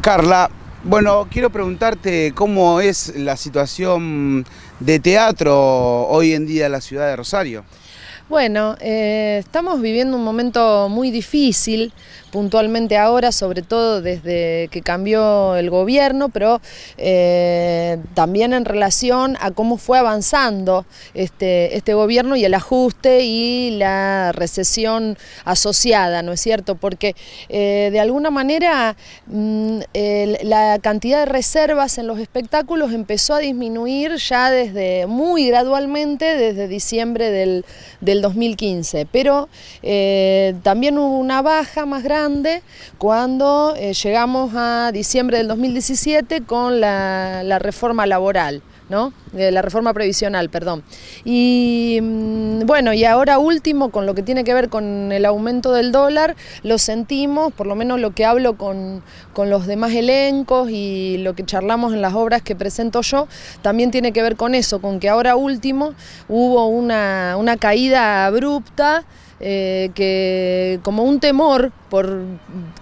Carla, bueno, quiero preguntarte cómo es la situación de teatro hoy en día en la ciudad de Rosario. Bueno, estamos viviendo un momento muy difícil, puntualmente ahora, sobre todo desde que cambió el gobierno, pero también en relación a cómo fue avanzando este gobierno y el ajuste y la recesión asociada, ¿no es cierto? Porque de alguna manera la cantidad de reservas en los espectáculos empezó a disminuir ya desde muy gradualmente desde diciembre del 2015, pero también hubo una baja más grande cuando llegamos a diciembre del 2017 con la reforma laboral, ¿no? La reforma previsional, perdón. Y bueno, y ahora último, con lo que tiene que ver con el aumento del dólar, lo sentimos, por lo menos lo que hablo con los demás elencos y lo que charlamos en las obras que presento yo, también tiene que ver con eso, con que ahora último hubo una caída abrupta, que como un temor por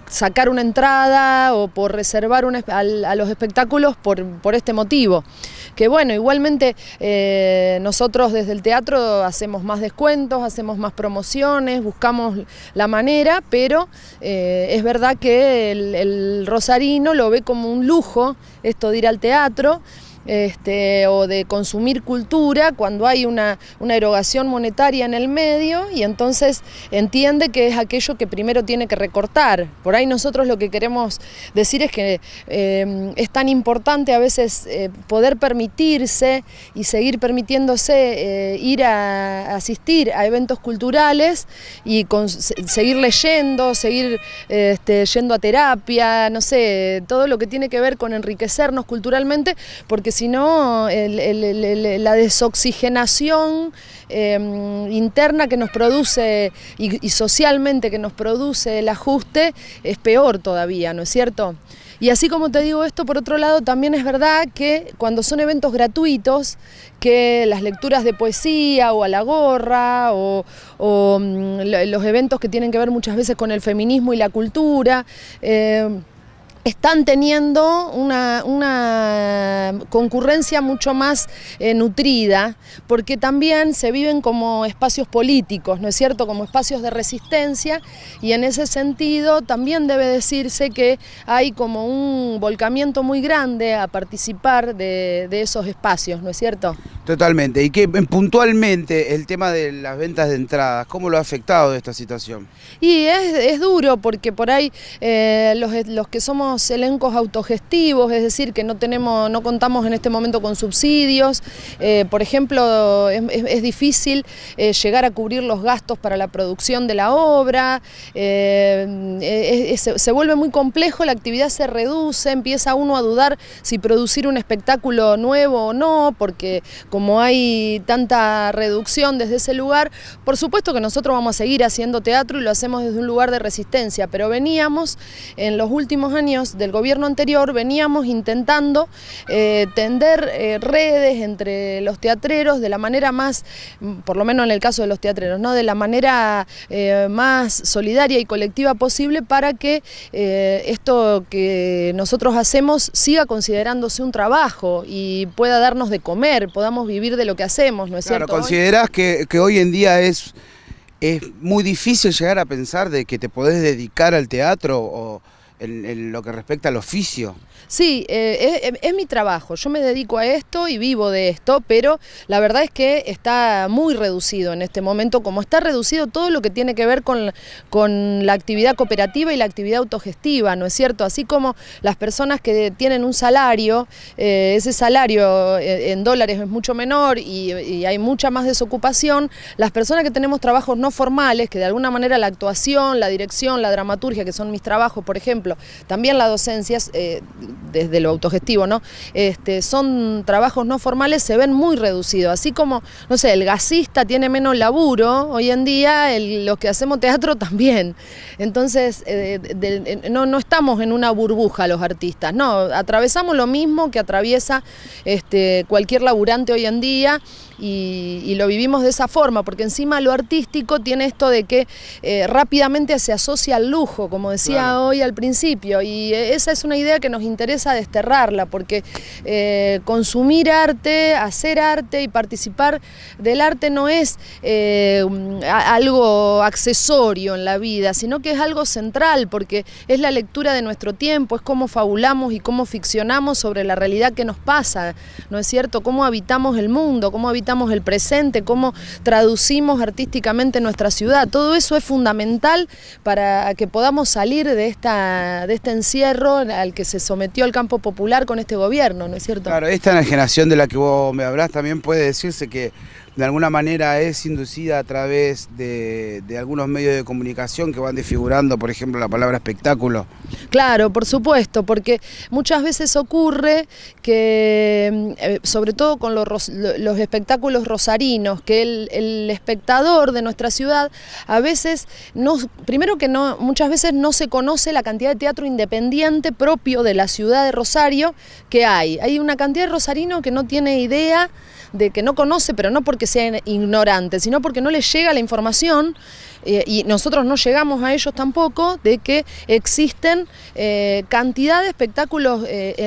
sacar una entrada o por reservar a los espectáculos por este motivo. Que bueno, igualmente nosotros desde el teatro hacemos más descuentos, hacemos más promociones, buscamos la manera, pero es verdad que el rosarino lo ve como un lujo esto de ir al teatro, o de consumir cultura cuando hay una erogación monetaria en el medio, y entonces entiende que es aquello que primero tiene que recortar. Por ahí nosotros lo que queremos decir es que es tan importante a veces poder permitirse y seguir permitiéndose ir a asistir a eventos culturales y seguir leyendo, seguir yendo a terapia, no sé, todo lo que tiene que ver con enriquecernos culturalmente, porque si no, la desoxigenación interna que nos produce y socialmente que nos produce el ajuste es peor todavía, ¿no es cierto? Y así como te digo esto, por otro lado, también es verdad que cuando son eventos gratuitos, que las lecturas de poesía o a la gorra o los eventos que tienen que ver muchas veces con el feminismo y la cultura, están teniendo una concurrencia mucho más nutrida, porque también se viven como espacios políticos, ¿no es cierto?, como espacios de resistencia, y en ese sentido también debe decirse que hay como un volcamiento muy grande a participar de esos espacios, ¿no es cierto? Totalmente. Y que puntualmente el tema de las ventas de entradas, ¿cómo lo ha afectado esta situación? Y es duro porque por ahí los que somos elencos autogestivos, es decir, que no contamos en este momento con subsidios, por ejemplo, es difícil llegar a cubrir los gastos para la producción de la obra, se vuelve muy complejo, la actividad se reduce, empieza uno a dudar si producir un espectáculo nuevo o no, porque como hay tanta reducción desde ese lugar, por supuesto que nosotros vamos a seguir haciendo teatro y lo hacemos desde un lugar de resistencia, pero veníamos en los últimos años del gobierno anterior, veníamos intentando tender redes entre los teatreros de la manera más, por lo menos en el caso de los teatreros, ¿no?, de la manera más solidaria y colectiva posible para que esto que nosotros hacemos siga considerándose un trabajo y pueda darnos de comer, podamos vivir de lo que hacemos, ¿no es cierto? Claro, ¿considerás que hoy en día es muy difícil llegar a pensar de que te podés dedicar al teatro o en lo que respecta al oficio? Sí, es mi trabajo, yo me dedico a esto y vivo de esto, pero la verdad es que está muy reducido en este momento, como está reducido todo lo que tiene que ver con la actividad cooperativa y la actividad autogestiva, ¿no es cierto? Así como las personas que tienen un salario, ese salario en dólares es mucho menor y hay mucha más desocupación, las personas que tenemos trabajos no formales, que de alguna manera la actuación, la dirección, la dramaturgia, que son mis trabajos, por ejemplo, también la docencia, desde lo autogestivo, ¿no? Son trabajos no formales, se ven muy reducidos, así como, no sé, el gasista tiene menos laburo hoy en día, los que hacemos teatro también. Entonces, no estamos en una burbuja los artistas, no, atravesamos lo mismo que atraviesa cualquier laburante hoy en día, y lo vivimos de esa forma, porque encima lo artístico tiene esto de que rápidamente se asocia al lujo, como decía hoy al principio, principio, y esa es una idea que nos interesa desterrarla, porque consumir arte, hacer arte y participar del arte no es algo accesorio en la vida, sino que es algo central, porque es la lectura de nuestro tiempo, es cómo fabulamos y cómo ficcionamos sobre la realidad que nos pasa, ¿no es cierto? Cómo habitamos el mundo, cómo habitamos el presente, cómo traducimos artísticamente nuestra ciudad. Todo eso es fundamental para que podamos salir de este encierro al que se sometió el campo popular con este gobierno, ¿no es cierto? Claro, esta enajenación de la que vos me hablás también puede decirse que de alguna manera es inducida a través de algunos medios de comunicación que van desfigurando, por ejemplo, la palabra espectáculo. Claro, por supuesto, porque muchas veces ocurre que, sobre todo con los espectáculos rosarinos, que el espectador de nuestra ciudad a veces, muchas veces no se conoce la cantidad de teatro independiente propio de la ciudad de Rosario que hay. Hay una cantidad de rosarinos que no tiene idea, de que no conoce, pero no porque sea ignorante, sino porque no les llega la información, y nosotros no llegamos a ellos tampoco, de que existen cantidad de espectáculos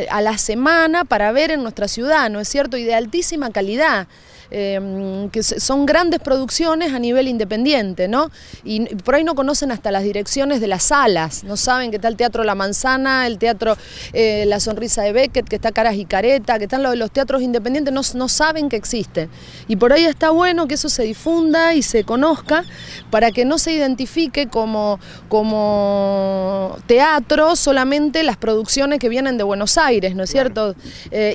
a la semana para ver en nuestra ciudad, ¿no es cierto? Y de altísima calidad. Que son grandes producciones a nivel independiente, ¿no? Y por ahí no conocen hasta las direcciones de las salas, no saben que está el Teatro La Manzana, el Teatro La Sonrisa de Beckett, que está Caras y Careta, que están los teatros independientes, no saben que existen. Y por ahí está bueno que eso se difunda y se conozca, para que no se identifique como teatro solamente las producciones que vienen de Buenos Aires, ¿no es cierto?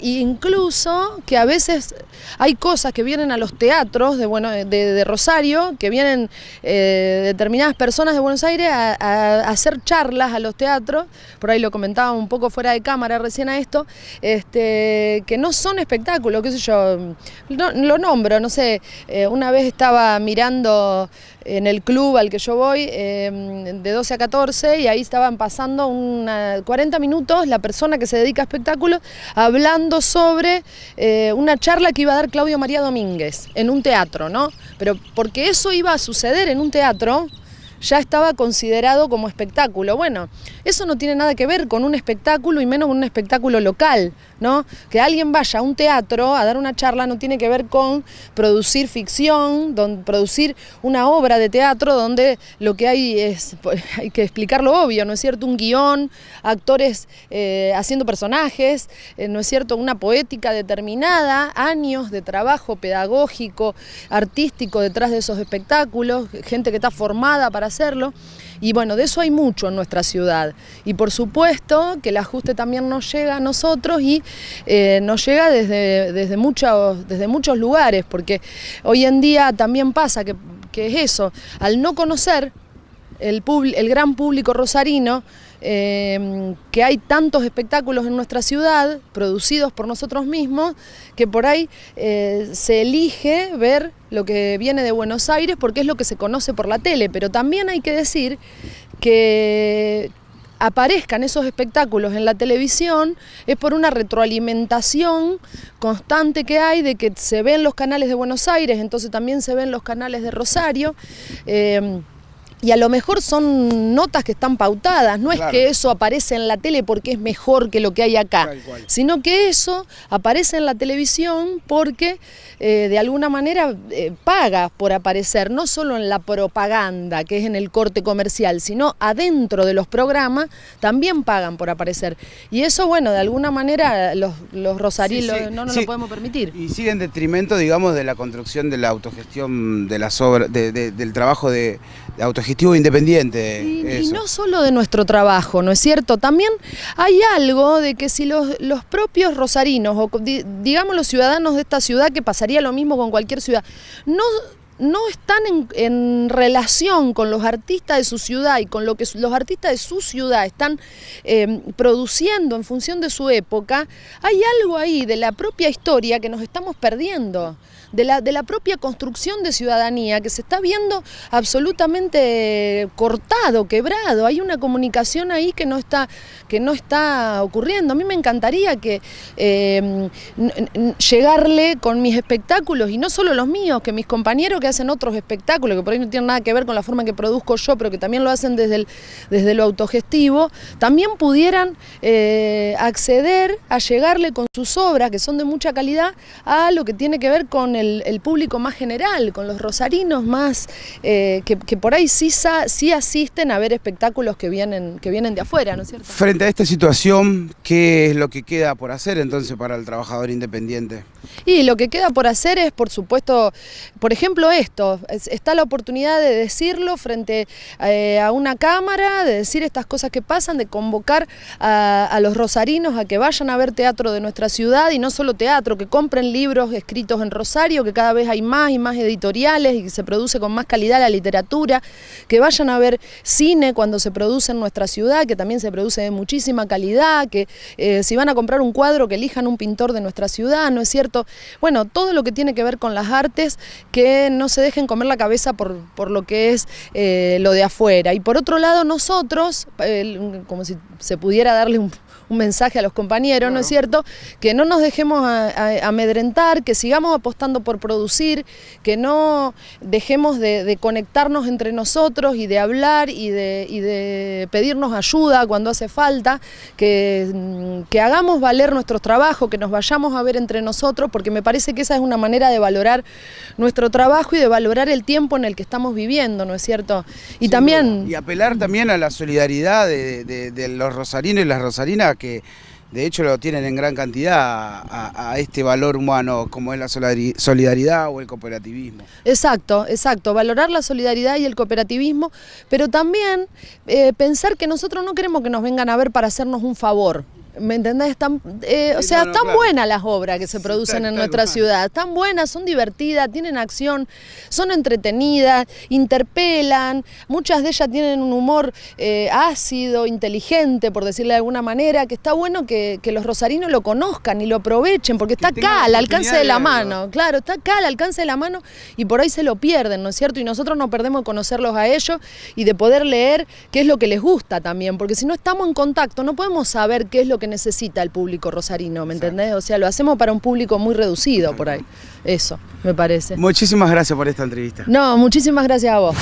Incluso que a veces hay cosas que vienen a los teatros de Rosario, que vienen determinadas personas de Buenos Aires a hacer charlas a los teatros, por ahí lo comentaba un poco fuera de cámara recién a esto, que no son espectáculos, qué sé yo, lo nombro, no sé, una vez estaba mirando en el club al que yo voy, de 12 a 14, y ahí estaban pasando 40 minutos la persona que se dedica a espectáculos hablando sobre una charla que iba a dar Claudio María Domínguez en un teatro, ¿no? Pero porque eso iba a suceder en un teatro, ya estaba considerado como espectáculo. Bueno, eso no tiene nada que ver con un espectáculo, y menos con un espectáculo local, ¿no? Que alguien vaya a un teatro a dar una charla no tiene que ver con producir ficción, producir una obra de teatro donde lo que hay que explicar lo obvio, ¿no es cierto? Un guión, actores haciendo personajes, ¿no es cierto? Una poética determinada, años de trabajo pedagógico, artístico detrás de esos espectáculos, gente que está formada para hacerlo. Y bueno, de eso hay mucho en nuestra ciudad, y por supuesto que el ajuste también nos llega a nosotros, y nos llega desde muchos lugares, porque hoy en día también pasa que es eso, al no conocer el gran público rosarino, que hay tantos espectáculos en nuestra ciudad, producidos por nosotros mismos, que por ahí se elige ver lo que viene de Buenos Aires porque es lo que se conoce por la tele, pero también hay que decir que aparezcan esos espectáculos en la televisión es por una retroalimentación constante que hay, de que se ven los canales de Buenos Aires, entonces también se ven los canales de Rosario, y a lo mejor son notas que están pautadas, no es que eso aparece en la tele porque es mejor que lo que hay acá, sino que eso aparece en la televisión porque de alguna manera paga por aparecer, no solo en la propaganda, que es en el corte comercial, sino adentro de los programas también pagan por aparecer. Y eso, bueno, de alguna manera los rosarinos no nos lo podemos permitir. Y sigue en detrimento, digamos, de la construcción de la autogestión de las obras, del trabajo de autogestivo independiente. Y no solo de nuestro trabajo, ¿no es cierto? También hay algo de que si los propios rosarinos, o digamos los ciudadanos de esta ciudad, que pasaría lo mismo con cualquier ciudad, no están en relación con los artistas de su ciudad y con lo que los artistas de su ciudad están produciendo en función de su época, hay algo ahí de la propia historia que nos estamos perdiendo, de la propia construcción de ciudadanía que se está viendo absolutamente cortado, quebrado. Hay una comunicación ahí que no está ocurriendo. A mí me encantaría que llegarle con mis espectáculos, y no solo los míos, que mis compañeros que hacen otros espectáculos, que por ahí no tienen nada que ver con la forma en que produzco yo, pero que también lo hacen desde lo autogestivo, también pudieran acceder a llegarle con sus obras, que son de mucha calidad, a lo que tiene que ver con el público más general, con los rosarinos más, que por ahí sí asisten a ver espectáculos que vienen de afuera, ¿no es cierto? Frente a esta situación, ¿qué es lo que queda por hacer entonces para el trabajador independiente? Y lo que queda por hacer es, por supuesto, por ejemplo esto, está la oportunidad de decirlo frente a una cámara, de decir estas cosas que pasan, de convocar a los rosarinos a que vayan a ver teatro de nuestra ciudad, y no solo teatro, que compren libros escritos en Rosario, que cada vez hay más y más editoriales y que se produce con más calidad la literatura, que vayan a ver cine cuando se produce en nuestra ciudad, que también se produce de muchísima calidad, que si van a comprar un cuadro, que elijan un pintor de nuestra ciudad, ¿no es cierto? Bueno, todo lo que tiene que ver con las artes, que no se dejen comer la cabeza por lo que es lo de afuera. Y por otro lado, nosotros, como si se pudiera darle un mensaje a los compañeros, claro, ¿no es cierto? Que no nos dejemos amedrentar, que sigamos apostando por producir, que no dejemos de conectarnos entre nosotros y de hablar y de pedirnos ayuda cuando hace falta, que hagamos valer nuestro trabajo, que nos vayamos a ver entre nosotros, porque me parece que esa es una manera de valorar nuestro trabajo y de valorar el tiempo en el que estamos viviendo, ¿no es cierto? Y sí, también... Bueno, y apelar también a la solidaridad de los rosarinos y las rosarinas, que de hecho lo tienen en gran cantidad a este valor humano como es la solidaridad o el cooperativismo. Exacto, valorar la solidaridad y el cooperativismo, pero también pensar que nosotros no queremos que nos vengan a ver para hacernos un favor. ¿Me entendés? Están claro, buenas las obras que se producen en nuestra ciudad, están buenas, son divertidas, tienen acción, son entretenidas, interpelan, muchas de ellas tienen un humor ácido, inteligente, por decirle de alguna manera, que está bueno que los rosarinos lo conozcan y lo aprovechen, porque está acá al alcance de la mano, claro, está acá al alcance de la mano y por ahí se lo pierden, ¿no es cierto? Y nosotros no perdemos de conocerlos a ellos y de poder leer qué es lo que les gusta también, porque si no estamos en contacto no podemos saber qué es lo que necesita el público rosarino, ¿me entendés? O sea, lo hacemos para un público muy reducido por ahí. Eso, me parece. Muchísimas gracias por esta entrevista. No, muchísimas gracias a vos.